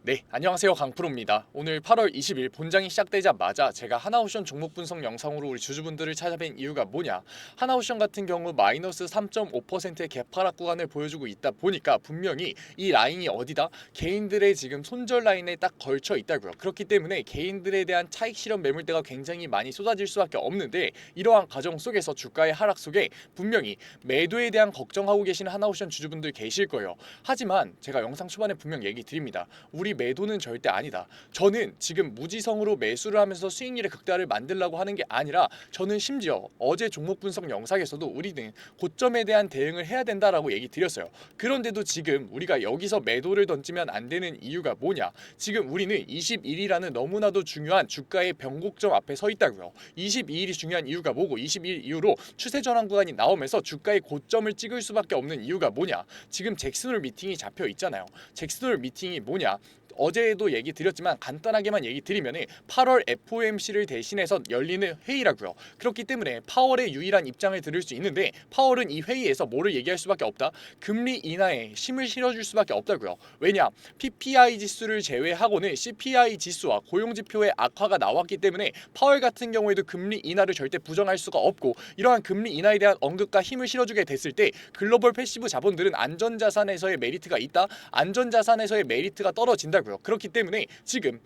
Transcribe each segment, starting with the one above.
네, 안녕하세요. 강프로입니다. 오늘 8월 20일 본장이 시작되자마자 제가 하나옵션 종목 분석 영상으로 우리 주주분들을 찾아뵌 이유가 뭐냐, 하나옵션 같은 경우 마이너스 3.5%의 개파락 구간을 보여주고 있다 보니까 분명히 이 라인이 어디다? 개인들의 지금 손절 라인에 딱 걸쳐 있다고요. 그렇기 때문에 개인들에 대한 차익 실현 매물대가 굉장히 많이 쏟아질 수밖에 없는데, 이러한 과정 속에서 주가의 하락 속에 분명히 매도에 대한 걱정하고 계시는 하나옵션 주주분들 계실 거예요. 하지만 제가 영상 초반에 분명 얘기 드립니다. 우리 매도는 절대 아니다. 저는 지금 무지성으로 매수를 하면서 수익률의 극대화를 만들려고 하는 게 아니라, 저는 심지어 어제 종목 분석 영상에서도 우리는 고점에 대한 대응을 해야 된다라고 얘기 드렸어요. 그런데도 지금 우리가 여기서 매도를 던지면 안 되는 이유가 뭐냐? 지금 우리는 21일이라는 너무나도 중요한 주가의 변곡점 앞에 서 있다고요. 22일이 중요한 이유가 뭐고, 22일 이후로 추세 전환 구간이 나오면서 주가의 고점을 찍을 수밖에 없는 이유가 뭐냐? 지금 잭슨홀 미팅이 잡혀 있잖아요. 잭슨홀 미팅이 뭐냐? 어제도 얘기 드렸지만 간단하게만 얘기 드리면은 8월 FOMC를 대신해서 열리는 회의라고요. 그렇기 때문에 파월의 유일한 입장을 들을 수 있는데, 파월은 이 회의에서 뭐를 얘기할 수밖에 없다? 금리 인하에 힘을 실어줄 수밖에 없다고요. 왜냐? PPI 지수를 제외하고는 CPI 지수와 고용지표의 악화가 나왔기 때문에 파월 같은 경우에도 금리 인하를 절대 부정할 수가 없고, 이러한 금리 인하에 대한 언급과 힘을 실어주게 됐을 때 글로벌 패시브 자본들은 안전자산에서의 메리트가 있다, 안전자산에서의 메리트가 떨어진다고요. 그렇기 때문에 지금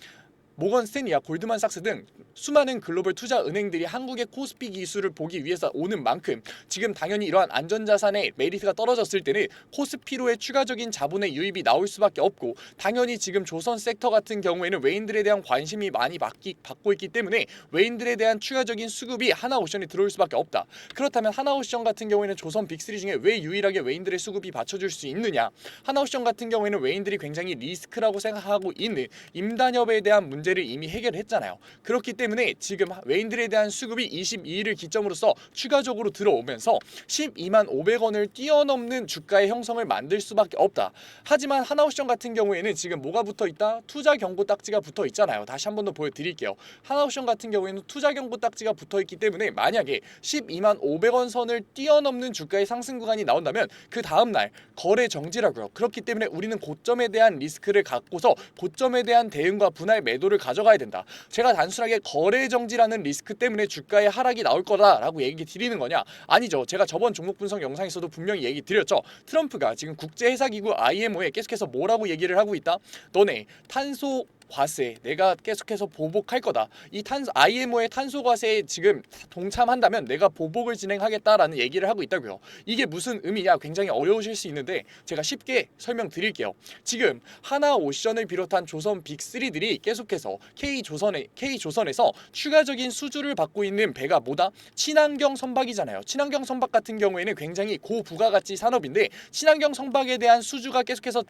모건 스탠리와 골드만삭스 등 수많은 글로벌 투자 은행들이 한국의 코스피 기술을 보기 위해서 오는 만큼, 지금 당연히 이러한 안전자산의 메리트가 떨어졌을 때는 코스피로의 추가적인 자본의 유입이 나올 수밖에 없고, 당연히 지금 조선 섹터 같은 경우에는 외인들에 대한 관심이 많이 받고 있기 때문에 외인들에 대한 추가적인 수급이 하나오션에 들어올 수밖에 없다. 그렇다면 하나오션 같은 경우에는 조선 빅3 중에 왜 유일하게 외인들의 수급이 받쳐줄 수 있느냐? 하나오션 같은 경우에는 외인들이 굉장히 리스크라고 생각하고 있는 임단협에 대한 문제를 이미 해결했잖아요. 그렇기 때문에 지금 외인들에 대한 수급이 22일을 기점으로서 추가적으로 들어오면서 12만 500원을 뛰어넘는 주가의 형성을 만들 수밖에 없다. 하지만 하나옵션 같은 경우에는 지금 뭐가 붙어있다? 투자 경고 딱지가 붙어있잖아요. 다시 한 번 더 보여드릴게요. 하나옵션 같은 경우에는 투자 경고 딱지가 붙어있기 때문에 만약에 12만 500원 선을 뛰어넘는 주가의 상승 구간이 나온다면 그 다음날 거래 정지라고요. 그렇기 때문에 우리는 고점에 대한 리스크를 갖고서 고점에 대한 대응과 분할 매도를 가져가야 된다. 제가 단순하게 거래 정지라는 리스크 때문에 주가의 하락이 나올 거다라고 얘기 드리는 거냐? 아니죠. 제가 저번 종목 분석 영상에서도 분명히 얘기 드렸죠. 트럼프가 지금 국제회사기구 IMO에 계속해서 뭐라고 얘기를 하고 있다? 너네 탄소 과세 내가 계속해서 보복할 거다. 이 IMO의 탄소 과세에 지금 동참한다면 내가 보복을 진행하겠다라는 얘기를 하고 있다고요. 이게 무슨 의미냐? 굉장히 어려우실 수 있는데 제가 쉽게 설명드릴게요. 지금 하나오션을 비롯한 조선 빅3들이 계속해서 K조선에서 추가적인 수주를 받고 있는 배가 뭐다? 친환경 선박이잖아요. 친환경 선박 같은 경우에는 굉장히 고부가가치 산업인데, 친환경 선박에 대한 수주가 계속해서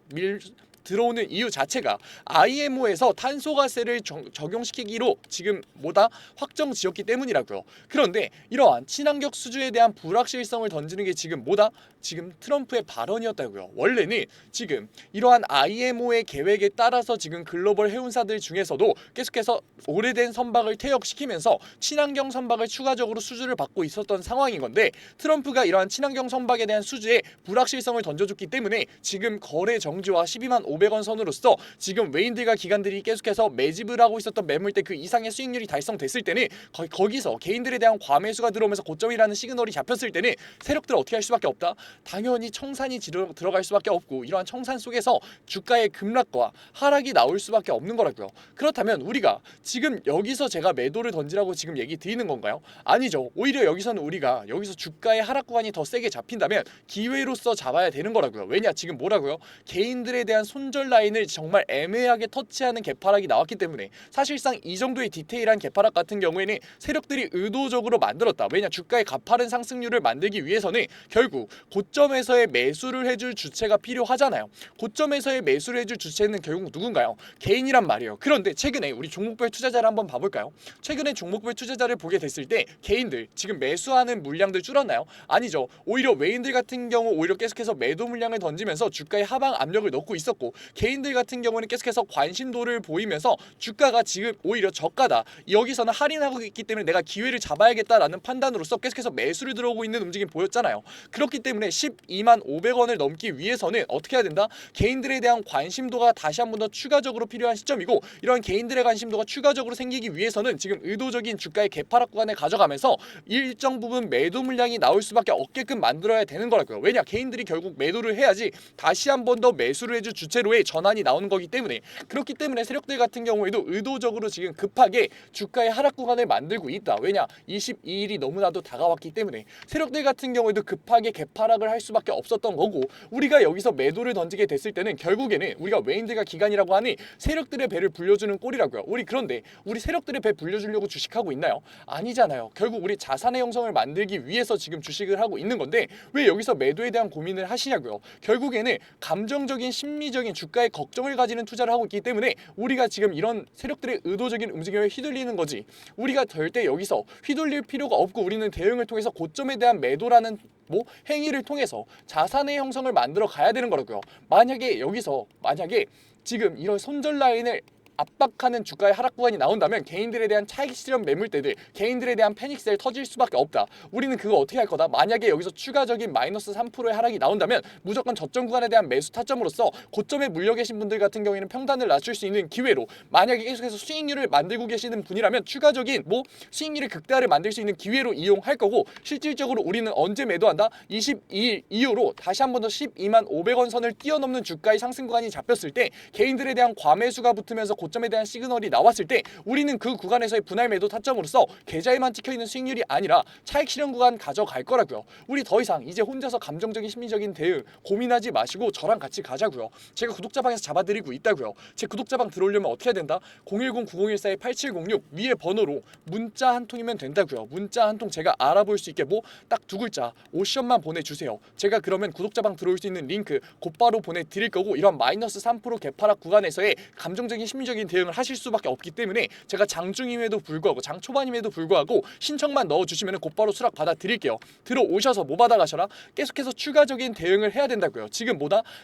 들어오는 이유 자체가 IMO에서 탄소과세를 적용시키기로 지금 뭐다? 확정 지었기 때문이라고요. 그런데 이러한 친환경 수주에 대한 불확실성을 던지는 게 지금 뭐다? 지금 트럼프의 발언이었다고요. 원래는 지금 이러한 IMO의 계획에 따라서 지금 글로벌 해운사들 중에서도 계속해서 오래된 선박을 퇴역시키면서 친환경 선박을 추가적으로 수주를 받고 있었던 상황인 건데, 트럼프가 이러한 친환경 선박에 대한 수주에 불확실성을 던져줬기 때문에 지금 거래 정지와 12만 500원 선으로서 지금 외인들과 기관들이 계속해서 매집을 하고 있었던 매물대 그 이상의 수익률이 달성됐을 때는 거기서 개인들에 대한 과매수가 들어오면서 고점이라는 시그널이 잡혔을 때는 세력들은 어떻게 할 수밖에 없다? 당연히 청산이 들어갈 수밖에 없고, 이러한 청산 속에서 주가의 급락과 하락이 나올 수밖에 없는 거라고요. 그렇다면 우리가 지금 여기서 제가 매도를 던지라고 지금 얘기 드리는 건가요? 아니죠. 오히려 여기서는 우리가 여기서 주가의 하락 구간이 더 세게 잡힌다면 기회로서 잡아야 되는 거라고요. 왜냐? 지금 뭐라고요? 개인들에 대한 손절 라인을 정말 애매하게 터치하는 개파락이 나왔기 때문에, 사실상 이 정도의 디테일한 개파락 같은 경우에는 세력들이 의도적으로 만들었다. 왜냐? 주가의 가파른 상승률을 만들기 위해서는 결국 고점에서의 매수를 해줄 주체가 필요하잖아요. 고점에서의 매수를 해줄 주체는 결국 누군가요? 개인이란 말이에요. 그런데 최근에 우리 종목별 투자자를 한번 봐볼까요? 최근에 종목별 투자자를 보게 됐을 때 개인들 지금 매수하는 물량들 줄었나요? 아니죠. 오히려 외인들 같은 경우 오히려 계속해서 매도 물량을 던지면서 주가의 하방 압력을 넣고 있었고, 있고, 개인들 같은 경우는 계속해서 관심도를 보이면서 주가가 지금 오히려 저가다, 여기서는 할인하고 있기 때문에 내가 기회를 잡아야겠다라는 판단으로서 계속해서 매수를 들어오고 있는 움직임 보였잖아요. 그렇기 때문에 12만 500원을 넘기 위해서는 어떻게 해야 된다? 개인들에 대한 관심도가 다시 한 번 더 추가적으로 필요한 시점이고, 이런 개인들의 관심도가 추가적으로 생기기 위해서는 지금 의도적인 주가의 개파락 구간을 가져가면서 일정 부분 매도 물량이 나올 수밖에 없게끔 만들어야 되는 거라고요. 왜냐? 개인들이 결국 매도를 해야지 다시 한 번 더 매수를 해줄 주체로의 전환이 나오는 거기 때문에, 그렇기 때문에 세력들 같은 경우에도 의도적으로 지금 급하게 주가의 하락 구간을 만들고 있다. 왜냐? 22일이 너무나도 다가왔기 때문에 세력들 같은 경우에도 급하게 개파락을 할 수밖에 없었던 거고, 우리가 여기서 매도를 던지게 됐을 때는 결국에는 우리가 외인들과 기관이라고 하니 세력들의 배를 불려주는 꼴이라고요. 그런데 우리 세력들의 배 불려주려고 주식하고 있나요? 아니잖아요. 결국 우리 자산의 형성을 만들기 위해서 지금 주식을 하고 있는 건데 왜 여기서 매도에 대한 고민을 하시냐고요. 결국에는 감정적인 심리적인 주가의 걱정을 가지는 투자를 하고 있기 때문에 우리가 지금 이런 세력들의 의도적인 움직임에 휘둘리는 거지, 우리가 절대 여기서 휘둘릴 필요가 없고 우리는 대응을 통해서 고점에 대한 매도라는 행위를 통해서 자산의 형성을 만들어 가야 되는 거라고요. 만약에 지금 이런 손절 라인을 압박하는 주가의 하락 구간이 나온다면 개인들에 대한 차익 실현 매물대들, 개인들에 대한 패닉셀 터질 수밖에 없다. 우리는 그거 어떻게 할 거다? 만약에 여기서 추가적인 마이너스 3%의 하락이 나온다면 무조건 저점 구간에 대한 매수 타점으로서 고점에 물려 계신 분들 같은 경우에는 평단을 낮출 수 있는 기회로, 만약에 계속해서 수익률을 만들고 계시는 분이라면 추가적인 수익률의 극대화를 만들 수 있는 기회로 이용할 거고, 실질적으로 우리는 언제 매도한다? 22일 이후로 다시 한 번 더 12만 500원 선을 뛰어넘는 주가의 상승 구간이 잡혔을 때, 개인들에 대한 과매수가 붙으면서 고점에 대한 시그널이 나왔을 때 우리는 그 구간에서의 분할 매도 타점으로서 계좌에만 찍혀있는 수익률이 아니라 차익 실현 구간 가져갈 거라고요. 우리 더 이상 이제 혼자서 감정적인 심리적인 대응 고민하지 마시고 저랑 같이 가자고요. 제가 구독자방에서 잡아드리고 있다고요. 제 구독자방 들어오려면 어떻게 해야 된다? 010-9014-8706 위에 번호로 문자 한 통이면 된다고요. 문자 한 통 제가 알아볼 수 있게 딱 두 글자 오션만 보내주세요. 제가 그러면 구독자방 들어올 수 있는 링크 곧바로 보내드릴 거고, 이런 마이너스 3% 개파락 구간에서의 감정적인 심리적인 대응을 하실 수밖에 없기 때문에 제가 장중임에도 불구하고 장초반임에도 불구하고 신청만 넣어주시면 곧바로 수락 받아드릴게요. 들어오셔서 받아가셔라. 계속해서 추가적인 대응을 해야 된다고요. 지금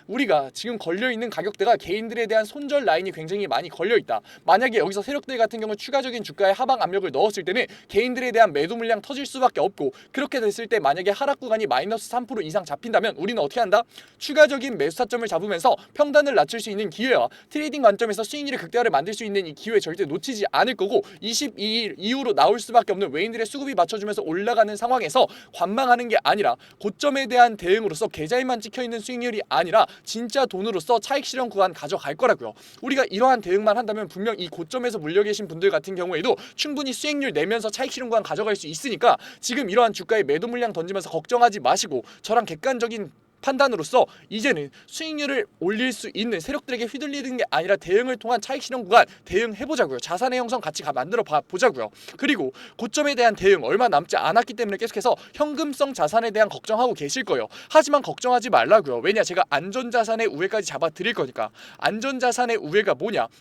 우리가 지금 걸려있는 가격대가 개인들에 대한 손절 라인이 굉장히 많이 걸려있다. 만약에 여기서 세력들 같은 경우 추가적인 주가의 하방 압력을 넣었을 때는 개인들에 대한 매도 물량 터질 수밖에 없고, 그렇게 됐을 때 만약에 하락 구간이 마이너스 3% 이상 잡힌다면 우리는 어떻게 한다? 추가적인 매수 타점을 잡으면서 평단을 낮출 수 있는 기회와 트레이딩 관점에서 수익률의 극대화를 만들 수 있는 이 기회 절대 놓치지 않을 거고, 22일 이후로 나올 수밖에 없는 외인들의 수급이 맞춰주면서 올라가는 상황에서 관망하는 게 아니라 고점에 대한 대응으로서 계좌에만 찍혀있는 수익률이 아니라 진짜 돈으로서 차익 실현 구간 가져갈 거라고요. 우리가 이러한 대응만 한다면 분명 이 고점에서 물려 계신 분들 같은 경우에도 충분히 수익률 내면서 차익 실현 구간 가져갈 수 있으니까 지금 이러한 주가의 매도 물량 던지면서 걱정하지 마시고 저랑 객관적인 판단으로서 이제는 수익률을 올릴 수 있는 세력들에게 휘둘리는 게 아니라 대응을 통한 차익 실현 구간 대응해보자고요. 자산의 형성 같이 만들어 보자고요. 그리고 고점에 대한 대응 얼마 남지 않았기 때문에 계속해서 현금성 자산에 대한 걱정하고 계실 거예요. 하지만 걱정하지 말라고요. 왜냐? 제가 안전자산의 우회까지 잡아드릴 거니까. 안전자산의 우회가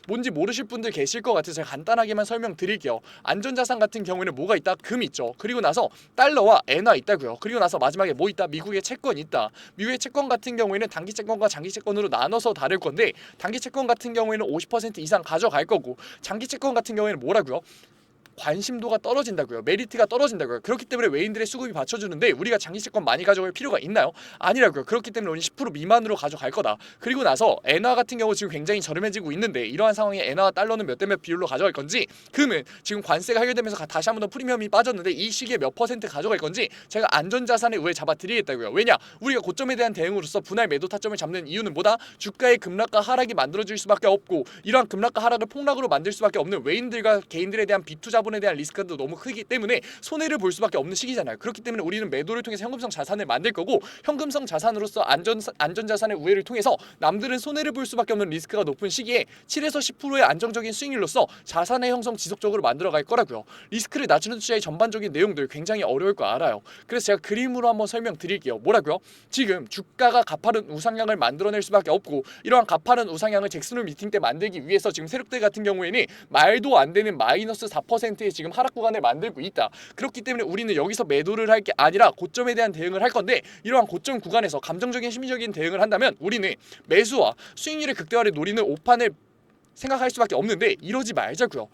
뭔지 모르실 분들 계실 것 같아서 제가 간단하게만 설명드릴게요. 안전자산 같은 경우에는 뭐가 있다? 금 있죠. 그리고 나서 달러와 엔화 있다고요. 그리고 나서 마지막에 뭐 있다? 미국의 채권 있다. 미국의 채권 같은 경우에는 단기 채권과 장기 채권으로 나눠서 다룰 건데, 단기 채권 같은 경우에는 50% 이상 가져갈 거고, 장기 채권 같은 경우에는 뭐라고요? 관심도가 떨어진다고요. 메리트가 떨어진다고요. 그렇기 때문에 외인들의 수급이 받쳐주는데 우리가 장기 채권 많이 가져갈 필요가 있나요? 아니라고요. 그렇기 때문에 우리 10% 미만으로 가져갈 거다. 그리고 나서 엔화 같은 경우 지금 굉장히 저렴해지고 있는데, 이러한 상황에 엔화와 달러는 몇 대 몇 비율로 가져갈 건지, 금은 지금 관세가 해결되면서 다시 한 번 더 프리미엄이 빠졌는데 이 시기에 몇 퍼센트 가져갈 건지 제가 안전자산의 우에 잡아드리겠다고요. 왜냐? 우리가 고점에 대한 대응으로서 분할 매도 타점을 잡는 이유는 주가의 급락과 하락이 만들어질 수밖에 없고, 이러한 급락과 하락을 폭락으로 만들 수밖에 없는 외인들과 개인들에 대한 비투자 자본에 대한 리스크가 너무 크기 때문에 손해를 볼 수밖에 없는 시기잖아요. 그렇기 때문에 우리는 매도를 통해서 현금성 자산을 만들 거고, 현금성 자산으로서 안전자산의 우회를 통해서 남들은 손해를 볼 수밖에 없는 리스크가 높은 시기에 7에서 10%의 안정적인 수익률로서 자산의 형성 지속적으로 만들어갈 거라고요. 리스크를 낮추는 투자의 전반적인 내용들 굉장히 어려울 거 알아요. 그래서 제가 그림으로 한번 설명드릴게요. 뭐라고요? 지금 주가가 가파른 우상향을 만들어낼 수밖에 없고, 이러한 가파른 우상향을 잭슨홀 미팅 때 만들기 위해서 지금 세력들 같은 경우에는 말도 안 되는 마이너스 4% 5%의 지금 하락 구간을 만들고 있다. 그렇기 때문에 우리는 여기서 매도를 할 게 아니라 고점에 대한 대응을 할 건데, 이러한 고점 구간에서 감정적인 심리적인 대응을 한다면 우리는 매수와 수익률의 극대화를 노리는 오판을 생각할 수밖에 없는데, 이러지 말자고요.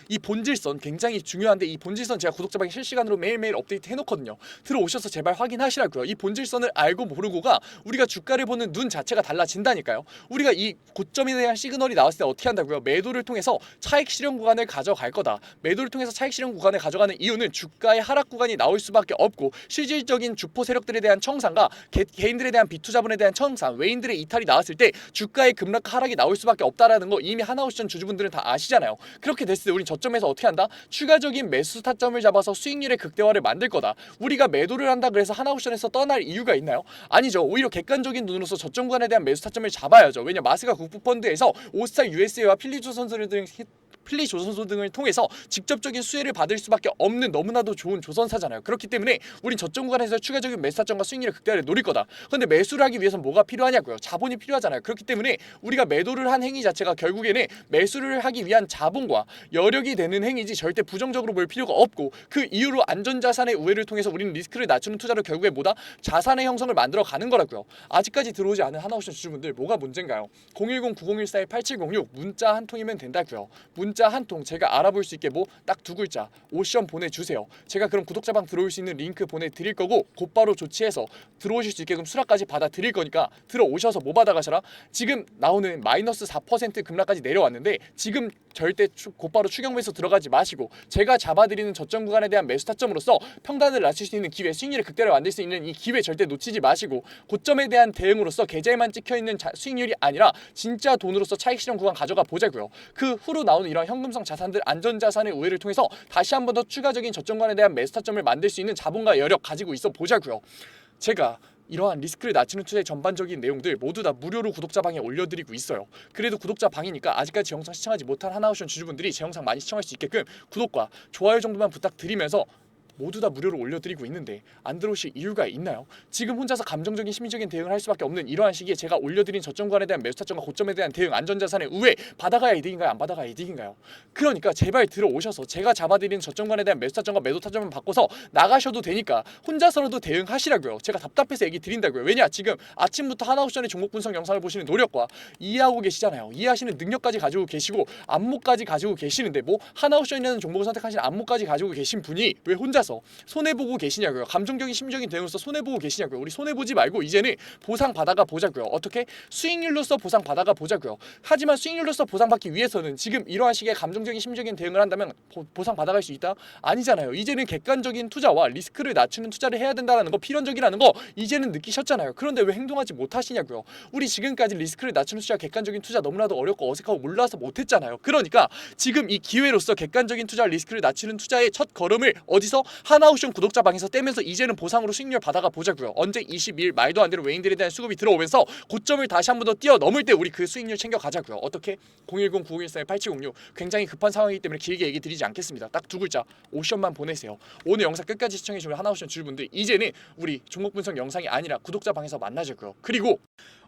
이 본질선 굉장히 중요한데, 이 본질선 제가 구독자방에 실시간으로 매일매일 업데이트 해놓거든요. 들어오셔서 제발 확인하시라고요. 이 본질선을 알고 모르고가 우리가 주가를 보는 눈 자체가 달라진다니까요. 우리가 이 고점에 대한 시그널이 나왔을 때 어떻게 한다고요? 매도를 통해서 차익 실현 구간을 가져갈 거다. 매도를 통해서 차익 실현 구간을 가져가는 이유는 주가의 하락 구간이 나올 수밖에 없고, 실질적인 주포 세력들에 대한 청산과 개인들에 대한 비투자분에 대한 청산, 외인들의 이탈이 나왔을 때 주가의 급락 하락이 나올 수밖에 없다라는 거 이미 하나오션 주주분들은 다 아시잖아요. 그렇게 됐을 때 우린 저점에서 어떻게 한다? 추가적인 매수 타점을 잡아서 수익률의 극대화를 만들 거다. 우리가 매도를 한다 그래서 하나옵션에서 떠날 이유가 있나요? 아니죠. 오히려 객관적인 눈으로서 저점 구간에 대한 매수 타점을 잡아야죠. 왜냐, 마스가 국부펀드에서 오스타 USA와 필리조선소 등을 통해서 직접적인 수혜를 받을 수밖에 없는 너무나도 좋은 조선사잖아요. 그렇기 때문에 우린 저점 구간에서 추가적인 매수 타점과 수익률의 극대화를 노릴 거다. 근데 매수를 하기 위해서는 뭐가 필요하냐고요? 자본이 필요하잖아요. 그렇기 때문에 우리가 매도를 한 행위 자체가 결국에는 매수를 하기 위한 자본과 여력이 되는 행위지, 절대 부정적으로 볼 필요가 없고, 그 이후로 안전자산의 우회를 통해서 우리는 리스크를 낮추는 투자로 결국에 뭐다? 자산의 형성을 만들어 가는 거라고요. 아직까지 들어오지 않은 하나옵션 주주분들, 뭐가 문제인가요? 010-9014-8706 문자 한 통이면 된다고요. 문자 한 통 제가 알아볼 수 있게 뭐 딱 두 글자 오션 보내주세요. 제가 그럼 구독자방 들어올 수 있는 링크 보내드릴 거고, 곧바로 조치해서 들어오실 수 있게끔 수락까지 받아드릴 거니까 들어오셔서 뭐 받아가셔라. 지금 나오는 마이너스 4% 급락까지 내려왔는데, 지금 절대 곧바로 추격 매수 들어가지 마시고, 제가 잡아드리는 저점 구간에 대한 매수 타점으로서 평단을 낮출 수 있는 기회, 수익률의 극대화를 만들 수 있는 이 기회 절대 놓치지 마시고, 고점에 대한 대응으로서 계좌에만 찍혀있는 수익률이 아니라 진짜 돈으로서 차익 실현 구간 가져가 보자고요. 그 후로 나오는 이런 현금성 자산들, 안전자산의 우회를 통해서 다시 한 번 더 추가적인 저점 구간에 대한 매수 타점을 만들 수 있는 자본과 여력 가지고 있어 보자고요. 제가 이러한 리스크를 낮추는 투자의 전반적인 내용들 모두 다 무료로 구독자방에 올려드리고 있어요. 그래도 구독자방이니까 아직까지 제 영상 시청하지 못한 하나옵션 주주분들이 제 영상 많이 시청할 수 있게끔 구독과 좋아요 정도만 부탁드리면서 모두 다 무료로 올려드리고 있는데 안 들어오실 이유가 있나요? 지금 혼자서 감정적인 심리적인 대응을 할 수밖에 없는 이러한 시기에 제가 올려드린 저점 구간에 대한 매수 타점과 고점에 대한 대응, 안전자산의 우회 받아가야 이득인가요? 안 받아가야 이득인가요? 그러니까 제발 들어오셔서 제가 잡아드리는 저점 구간에 대한 매수 타점과 매도 타점을 바꿔서 나가셔도 되니까 혼자서라도 대응하시라고요. 제가 답답해서 얘기 드린다고요. 왜냐, 지금 아침부터 하나옵션의 종목 분석 영상을 보시는 노력과 이해하고 계시잖아요. 이해하시는 능력까지 가지고 계시고 안목까지 가지고 계시는데, 뭐 하나옵션이라는 종목을 선택하시는 안목까지 가지고 계신 분이 왜 혼자서 손해보고 계시냐고요. 감정적인 심적인 대응으로서 손해보고 계시냐고요. 우리 손해보지 말고 이제는 보상 받아가 보자고요. 어떻게? 수익률로서 보상 받아가 보자고요. 하지만 수익률로서 보상받기 위해서는 지금 이러한 식의 감정적인 심적인 대응을 한다면 보상 받아갈 수 있다? 아니잖아요. 이제는 객관적인 투자와 리스크를 낮추는 투자를 해야 된다는 거, 필연적이라는 거 이제는 느끼셨잖아요. 그런데 왜 행동하지 못하시냐고요. 우리 지금까지 리스크를 낮추는 투자, 객관적인 투자 너무나도 어렵고 어색하고 몰라서 못했잖아요. 그러니까 지금 이 기회로서 객관적인 투자와 리스크를 낮추는 투자의 첫 걸음을 어디서? 하나옵션 구독자방에서 떼면서 이제는 보상으로 수익률 받아가 보자고요. 언제? 22일 말도 안 되는 외인들에 대한 수급이 들어오면서 고점을 다시 한 번 더 뛰어넘을 때 우리 그 수익률 챙겨가자고요. 어떻게? 010-9014-8706 굉장히 급한 상황이기 때문에 길게 얘기 드리지 않겠습니다. 딱 두 글자 오션만 보내세요. 오늘 영상 끝까지 시청해주신 하나옵션 주주분들, 이제는 우리 종목 분석 영상이 아니라 구독자방에서 만나자고요. 그리고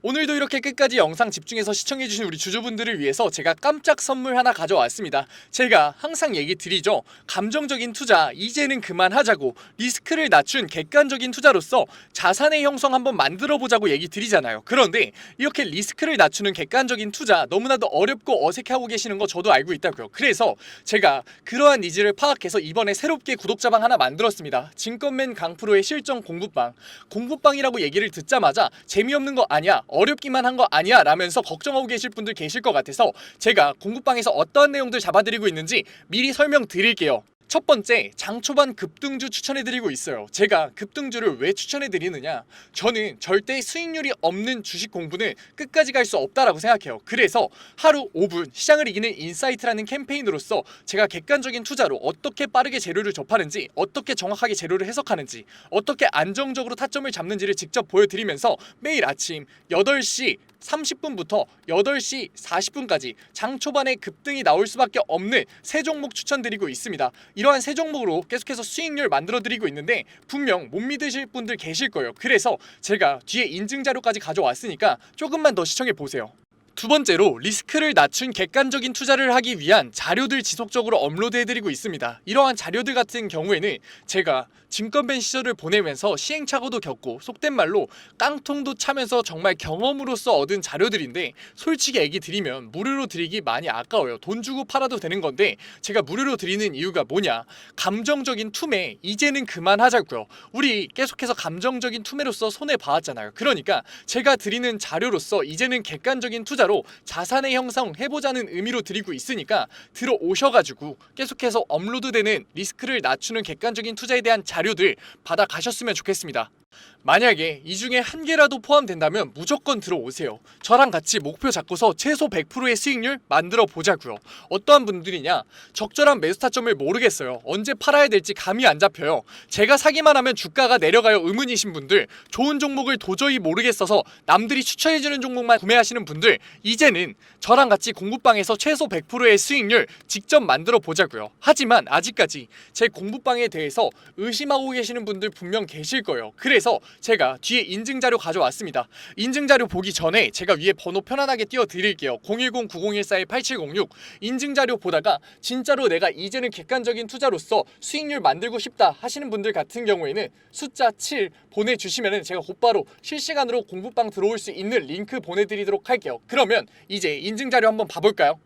오늘도 이렇게 끝까지 영상 집중해서 시청해주신 우리 주주분들을 위해서 제가 깜짝 선물 하나 가져왔습니다. 제가 항상 얘기 드리죠. 감정적인 투자 이제는 그만하자고, 리스크를 낮춘 객관적인 투자로서 자산의 형성 한번 만들어보자고 얘기 드리잖아요. 그런데 이렇게 리스크를 낮추는 객관적인 투자 너무나도 어렵고 어색해하고 계시는 거 저도 알고 있다고요. 그래서 제가 그러한 니즈를 파악해서 이번에 새롭게 구독자방 하나 만들었습니다. 증권맨 강프로의 실전 공부방. 공부방이라고 얘기를 듣자마자 재미없는 거 아니야, 어렵기만 한 거 아니야 라면서 걱정하고 계실 분들 계실 것 같아서 제가 공부방에서 어떠한 내용들 잡아드리고 있는지 미리 설명드릴게요. 첫 번째, 장 초반 급등주 추천해드리고 있어요. 제가 급등주를 왜 추천해드리느냐, 저는 절대 수익률이 없는 주식 공부는 끝까지 갈 수 없다라고 생각해요. 그래서 하루 5분 시장을 이기는 인사이트라는 캠페인으로서 제가 객관적인 투자로 어떻게 빠르게 재료를 접하는지, 어떻게 정확하게 재료를 해석하는지, 어떻게 안정적으로 타점을 잡는지를 직접 보여드리면서 매일 아침 8시 30분부터 8시 40분까지 장 초반에 급등이 나올 수밖에 없는 세 종목 추천드리고 있습니다. 이러한 세 종목으로 계속해서 수익률 만들어드리고 있는데 분명 못 믿으실 분들 계실 거예요. 그래서 제가 뒤에 인증 자료까지 가져왔으니까 조금만 더 시청해 보세요. 두 번째로 리스크를 낮춘 객관적인 투자를 하기 위한 자료들 지속적으로 업로드해드리고 있습니다. 이러한 자료들 같은 경우에는 제가 증권밴 시절을 보내면서 시행착오도 겪고 속된 말로 깡통도 차면서 정말 경험으로서 얻은 자료들인데 솔직히 얘기 드리면 무료로 드리기 많이 아까워요. 돈 주고 팔아도 되는 건데 제가 무료로 드리는 이유가 뭐냐, 감정적인 투매 이제는 그만하자고요. 우리 계속해서 감정적인 투매로서 손해봐왔잖아요. 그러니까 제가 드리는 자료로서 이제는 객관적인 투자로 자산의 형성 해보자는 의미로 드리고 있으니까 들어오셔가지고 계속해서 업로드되는 리스크를 낮추는 객관적인 투자에 대한 자료들 받아가셨으면 좋겠습니다. 만약에 이 중에 한 개라도 포함된다면 무조건 들어오세요. 저랑 같이 목표 잡고서 최소 100%의 수익률 만들어 보자고요. 어떠한 분들이냐, 적절한 매수 타점을 모르겠어요. 언제 팔아야 될지 감이 안 잡혀요. 제가 사기만 하면 주가가 내려가요 의문이신 분들, 좋은 종목을 도저히 모르겠어서 남들이 추천해주는 종목만 구매하시는 분들, 이제는 저랑 같이 공부방에서 최소 100%의 수익률 직접 만들어 보자고요. 하지만 아직까지 제 공부방에 대해서 의심하고 계시는 분들 분명 계실 거예요. 그래서 제가 뒤에 인증자료 가져왔습니다. 인증자료 보기 전에 제가 위에 번호 편안하게 띄워드릴게요. 010-9014-8706. 인증자료 보다가 진짜로 내가 이제는 객관적인 투자로서 수익률 만들고 싶다 하시는 분들 같은 경우에는 숫자 7 보내주시면 제가 곧바로 실시간으로 공부방 들어올 수 있는 링크 보내드리도록 할게요. 그러면 이제 인증자료 한번 봐볼까요?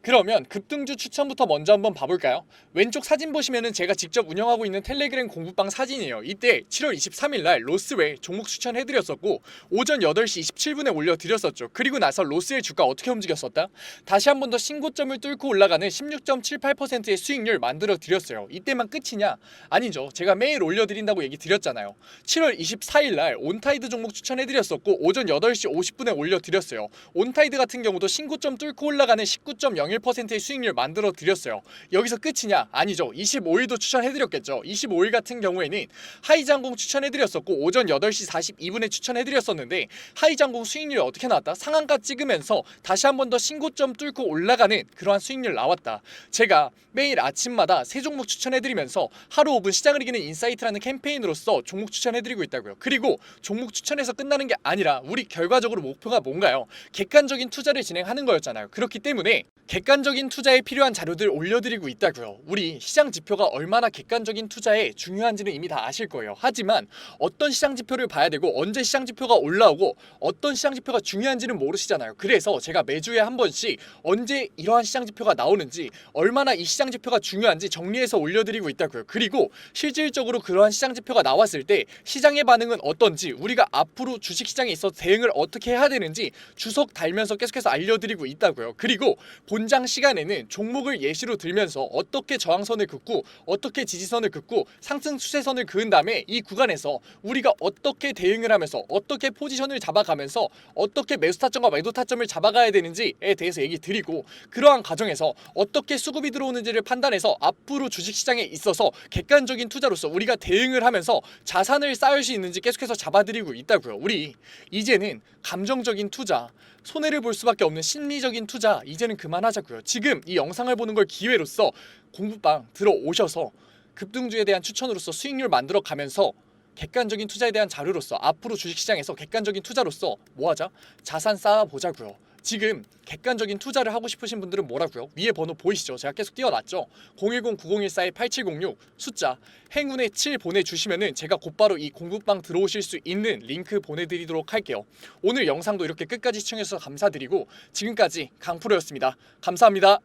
그러면 급등주 추천부터 먼저 한번 봐볼까요? 왼쪽 사진 보시면은 제가 직접 운영하고 있는 텔레그램 공부방 사진이에요. 이때 7월 23일날 로스웰 종목 추천해드렸었고 오전 8시 27분에 올려드렸었죠. 그리고 나서 로스웰 주가 어떻게 움직였었다? 다시 한 번 더 신고점을 뚫고 올라가는 16.78%의 수익률 만들어드렸어요. 이때만 끝이냐? 아니죠. 제가 매일 올려드린다고 얘기 드렸잖아요. 7월 24일날 온타이드 종목 추천해드렸었고 오전 8시 50분에 올려드렸어요. 온타이드 같은 경우도 신고점 뚫고 올라가는 19.01%의 수익률 만들어 드렸어요. 여기서 끝이냐? 아니죠. 25일도 추천해드렸겠죠. 25일 같은 경우에는 하이장공 추천해드렸었고 오전 8시 42분에 추천해드렸었는데 하이장공 수익률이 어떻게 나왔다? 상한가 찍으면서 다시 한 번 더 신고점 뚫고 올라가는 그러한 수익률 나왔다. 제가 매일 아침마다 새 종목 추천해드리면서 하루 5분 시장을 이기는 인사이트라는 캠페인으로서 종목 추천해드리고 있다고요. 그리고 종목 추천해서 끝나는 게 아니라 우리 결과적으로 목표가 뭔가요? 객관적인 투자를 진행하는 거였잖아요. 그렇기 때문에 객관적인 투자에 필요한 자료들 올려드리고 있다고요. 우리 시장 지표가 얼마나 객관적인 투자에 중요한지는 이미 다 아실 거예요. 하지만 어떤 시장 지표를 봐야 되고 언제 시장 지표가 올라오고 어떤 시장 지표가 중요한지는 모르시잖아요. 그래서 제가 매주에 한 번씩 언제 이러한 시장 지표가 나오는지 얼마나 이 시장 지표가 중요한지 정리해서 올려드리고 있다고요. 그리고 실질적으로 그러한 시장 지표가 나왔을 때 시장의 반응은 어떤지, 우리가 앞으로 주식시장에 있어 대응을 어떻게 해야 되는지 주석 달면서 계속해서 알려드리고 있다고요. 그리고 본장 시간에는 종목을 예시로 들면서 어떻게 저항선을 긋고 어떻게 지지선을 긋고 상승 추세선을 그은 다음에 이 구간에서 우리가 어떻게 대응을 하면서 어떻게 포지션을 잡아가면서 어떻게 매수 타점과 매도 타점을 잡아가야 되는지에 대해서 얘기 드리고, 그러한 과정에서 어떻게 수급이 들어오는지를 판단해서 앞으로 주식시장에 있어서 객관적인 투자로서 우리가 대응을 하면서 자산을 쌓을 수 있는지 계속해서 잡아드리고 있다고요. 우리 이제는 감정적인 투자, 손해를 볼 수밖에 없는 심리적인 투자 이제는 그만하자고요. 지금 이 영상을 보는 걸 기회로서 공부방 들어오셔서 급등주에 대한 추천으로서 수익률 만들어 가면서 객관적인 투자에 대한 자료로서 앞으로 주식시장에서 객관적인 투자로서 뭐하자? 자산 쌓아보자고요. 지금 객관적인 투자를 하고 싶으신 분들은 뭐라고요? 위에 번호 보이시죠? 제가 계속 띄워놨죠? 010-9014-8706 숫자 행운의 7 보내주시면은 제가 곧바로 이 공부방 들어오실 수 있는 링크 보내드리도록 할게요. 오늘 영상도 이렇게 끝까지 시청해주셔서 감사드리고 지금까지 강프로였습니다. 감사합니다.